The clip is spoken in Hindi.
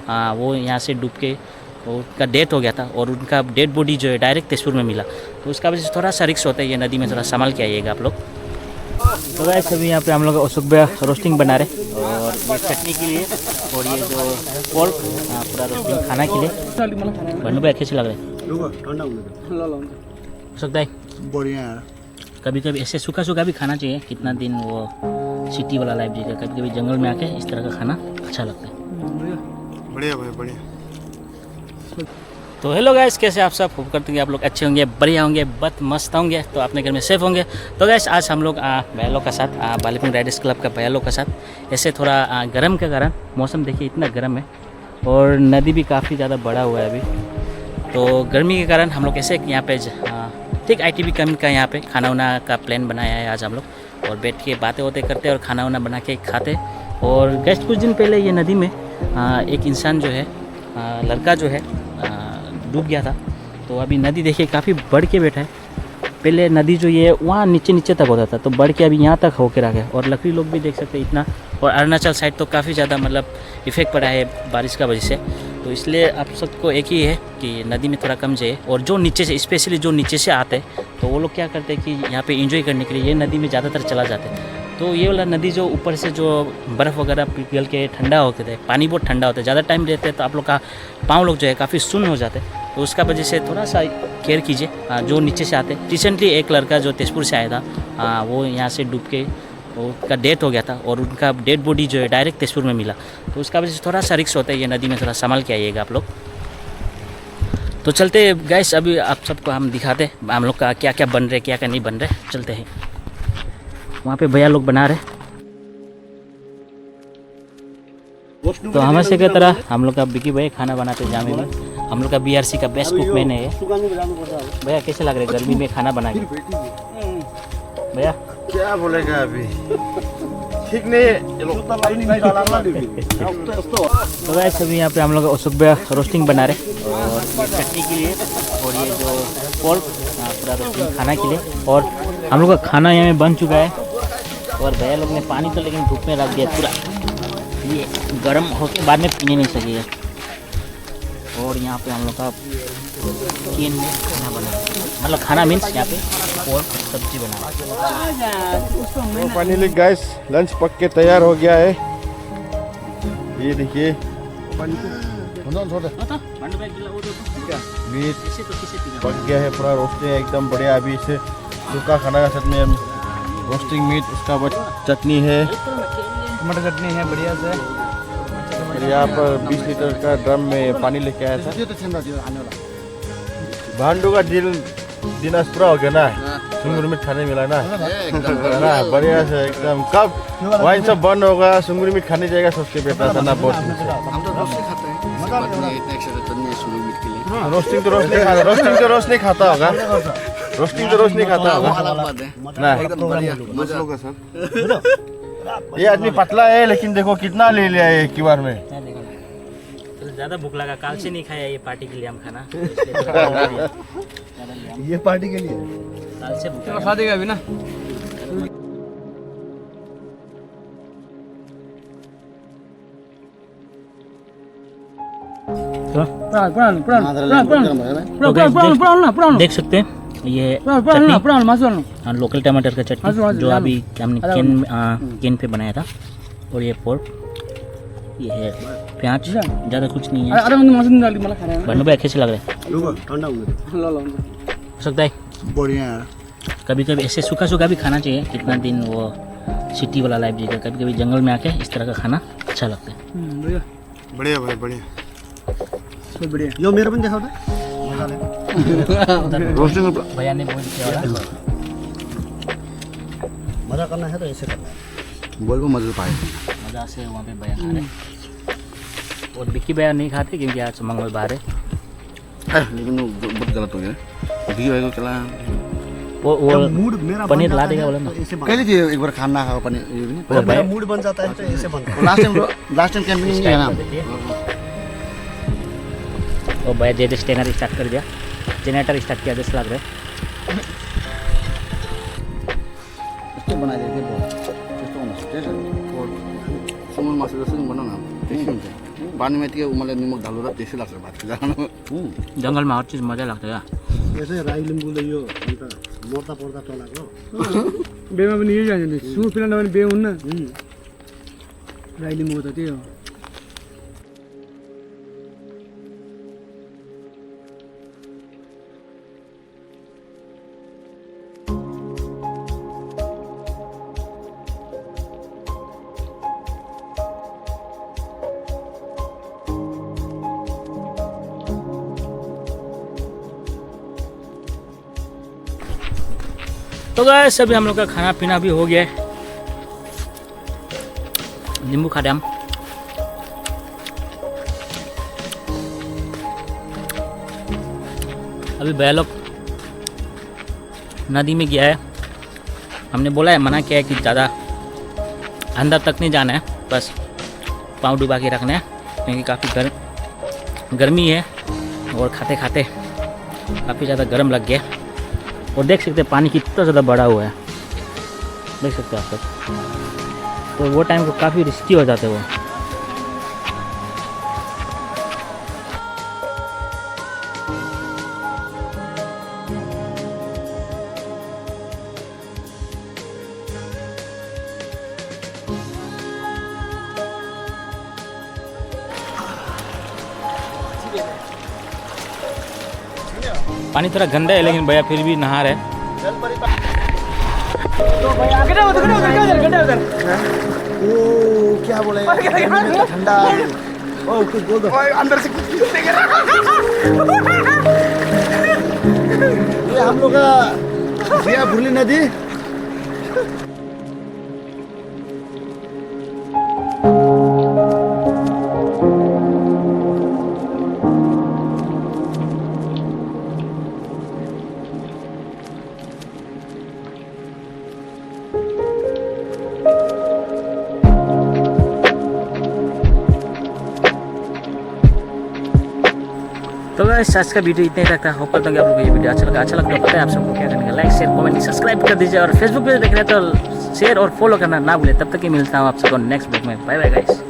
वो यहाँ से डूब के उनका डेथ हो गया था और उनका डेड बॉडी जो है डायरेक्ट तेजपुर में मिला। तो उसका वजह से थोड़ा सा रिस्क होता है ये नदी में, थोड़ा संभाल के आइएगा आप लोग। तो गाइस अभी यहाँ पे हम लोग अशोक भैया रोस्टिंग बना रहे और ये चटनी के लिए और ये जो पोर्क पूरा रोस्टिंग खाना के लिए। बन्नू भाई कैसे लग रहे हैं अशोक भाई? बढ़िया यार। कभी कभी ऐसे सूखा सूखा भी खाना चाहिए, कितना दिन वो सिटी वाला लाइफ जीता, कभी कभी जंगल में आके इस तरह का खाना अच्छा लगता है। बढ़िया भाई बढ़िया। तो हेलो गाइस, कैसे आप सब? होप करते हैं आप लोग अच्छे होंगे, बढ़िया होंगे, बहुत मस्त होंगे, तो अपने घर में सेफ होंगे। तो गाइस आज हम लोग भैया लोग का साथ बालीपुर राइडर्स क्लब का भैया लोग का साथ ऐसे थोड़ा गर्म के कारण, मौसम देखिए इतना गर्म है और नदी भी काफ़ी ज़्यादा बड़ा हुआ है अभी, तो गर्मी के कारण हम लोग ऐसे यहाँ पे ठीक ITB कैंप का यहाँ पे खाना वाना का प्लान बनाया है आज हम लोग, और बैठ के बातें होते करते और खाना वाना बना के खाते। और गेस्ट कुछ दिन पहले ये नदी में एक इंसान जो है लड़का जो है डूब गया था। तो अभी नदी देखिए काफ़ी बढ़ के बैठा है। पहले नदी जो ये वहाँ नीचे नीचे तक होता था, तो बढ़ के अभी यहाँ तक होकर आ गया। और लकड़ी लोग भी देख सकते हैं इतना, और अरुणाचल साइड तो काफ़ी ज़्यादा मतलब इफेक्ट पड़ा है बारिश का वजह से। तो इसलिए आप सबको एक ही है कि नदी में थोड़ा कम जाए, और जो नीचे से, स्पेशली जो नीचे से आते हैं, तो वो लोग क्या करते हैं कि यहाँ पे एंजॉय करने के लिए ये नदी में ज़्यादातर चला जाते हैं। तो ये वाला नदी जो ऊपर से जो बर्फ़ वगैरह पिघल के ठंडा होते थे, पानी बहुत ठंडा होता है, ज़्यादा टाइम रहते हैं तो आप लोग का पाँव लोग जो है काफ़ी सुन्न हो जाते हैं। तो उसका वजह से थोड़ा सा केयर कीजिए जो नीचे से आते। रिसेंटली एक लड़का जो तेजपुर से आया था वो यहाँ से डूब के उनका डेथ हो गया था और उनका डेड बॉडी जो है डायरेक्ट तेजपुर में मिला। तो उसका वजह से थोड़ा सा रिस्क होता है ये नदी में, थोड़ा संभाल के आइएगा आप लोग। तो चलते गैस, अभी आप सबको हम दिखाते हम लोग का क्या क्या बन रहे, क्या क्या नहीं बन रहे। चलते हैं, वहाँ पे भैया लोग बना रहे। तो हमेशा की तरह हम लोग का बिकी भाई खाना बनाते जामे में, हम लोग का BRC का बेस्ट कुक मैन है। भैया कैसे लग रहे गर्मी में खाना बना के? भैया क्या बोलेगा अभी, ठीक नहीं। तो गाइस अभी यहाँ पे हम लोग अशोक भैया रोस्टिंग बना रहे और ये चटनी के लिए और ये जो पोर्क पूरा रोस्टिंग खाना के लिए। और हम लोग का खाना यहाँ में बन चुका है और भैया लोग ने पानी तो लेकिन धूप में रख दिया पूरा, ये गर्म होकर बाद में पीने नहीं सकेगा। और यहाँ पे हम लोग का केन में खाना बना, मतलब खाना मीन्स यहाँ पे पोर्क सब्जी बना। तो फाइनली गाइस लंच पक के तैयार हो गया है। ये देखिए मीट पक गया है, पूरा रोस्टिंग एकदम बढ़िया। अभी इसे सूखा खाना का साथ में रोस्टिंग मीट, उसका बाद चटनी है, टमाटर चटनी है बढ़िया से। और यहाँ पर 20 लीटर का ड्रम में पानी लेके आया था। भांडू का दिन आज पूरा हो गया ना, सुंगुर मीट खाने मिला ना, ना बढ़िया से एकदम। कब वाइन सब बंद होगा सुंगुर मीट खाने जाएगा सोच के बैठा था ना बहुत दिन से। हम तो रोस्ट खाते हैं, रोस्टिंग तो रोस्ट नहीं खाता, रोस्टिंग तो रोस्ट नहीं खाता होगा, रोस्टिंग तो रोस्ट नहीं खाता होगा ना, एकदम बढ़िया मजा होगा सर। ये आदमी पतला है लेकिन देखो कितना ले लिया है एक बार में। तो ज़्यादा भूख लगा, काल से नहीं खाया ये पार्टी के लिए हम खाना। ये पार्टी के लिए काल से भूख खा देगा अभी ना। देख सकते हैं ये चटनी, लोकल टमाटर का चटनी जो अभी हमने केन पे बनाया था, और ये पोर्क, ये है प्याज, ज़्यादा कुछ नहीं है। बन्नू भाई कैसे लग रहे हैं अशोक भाई? बढ़िया यार। कभी कभी ऐसे सूखा सूखा भी खाना चाहिए, कितना दिन वो सिटी वाला लाइफ जीता, कभी कभी जंगल में आके इस तरह का खाना अच्छा लगता है। बढ़िया भाई बढ़िया बढ़िया। यो मेरे बन देखा रोस्टिंग भैया ने बोल दिया मजा करना है तो ऐसे करना है, बोल को मजा पाए मज़ा से वहाँ पे भैया खा रहे। और बिक्की भैया नहीं खाते क्योंकि आज मंगलवार है। लेकिन वो बहुत गलत हो गया, बिक्की भाई को चला वो मूड मेरा पनीर ला देगा बोला ना, कह लीजिए एक बार खाना है पनीर, ये भी नहीं मेरा मूड बन जाता है तो ऐसे बनता है। लास्ट टाइम कैंपिंग है ना, और भैया जे स्टेनर स्टार्ट कर दिया, जनरेटर स्टार्ट किया जैसे लग रहा है। इसको बना देते बहुत इसको सुमन मास्टर से बना ना, देखिए पानी में उमले निमक डालो र टेस्टी लाग्छ भात खान जङ्गलमा हर चिज मजा लाग्छ क्या यसै राई लिम्बू यो अन्त मर्दा पर्दा चलाएको बेमा पनि यही जान्छ नि सुर पिना नभने बे हुन्न राई लिम्बू त त्यही हो तो गाइस अभी हम लोग का खाना पीना भी हो गया है नींबू खा रहे हम अभी भैया लोग नदी में गया है हमने बोला है मना किया है कि ज़्यादा अंदर तक नहीं जाना है बस पाँव डुबा के रखना है क्योंकि काफ़ी गर्मी है और खाते खाते काफ़ी ज़्यादा गर्म लग गया और देख सकते हैं पानी कितना ज़्यादा बड़ा हुआ है देख सकते हैं आप सब तो वो टाइम को काफ़ी रिस्की हो जाते वो पानी थोड़ा गंदा है लेकिन भैया फिर भी नहा रहे तो भाई आगे ना उधर ओ क्या बोला ठंडा ओ कुछ बोल दो अंदर से ये हम लोग का जिया भुरली नदी तो गाइस आज का वीडियो इतना ही रखता है होप करता हूँ कि आप लोगों को ये वीडियो अच्छा लगा तो पता है आप सबको क्या करने का लाइक शेयर कमेंट सब्सक्राइब कर दीजिए और फेसबुक पे देख रहे हैं तो शेयर और फॉलो करना ना भूलें तब तक ही मिलता हूँ आप सबको नेक्स्ट ब्लॉग में बाय बाय गाइस।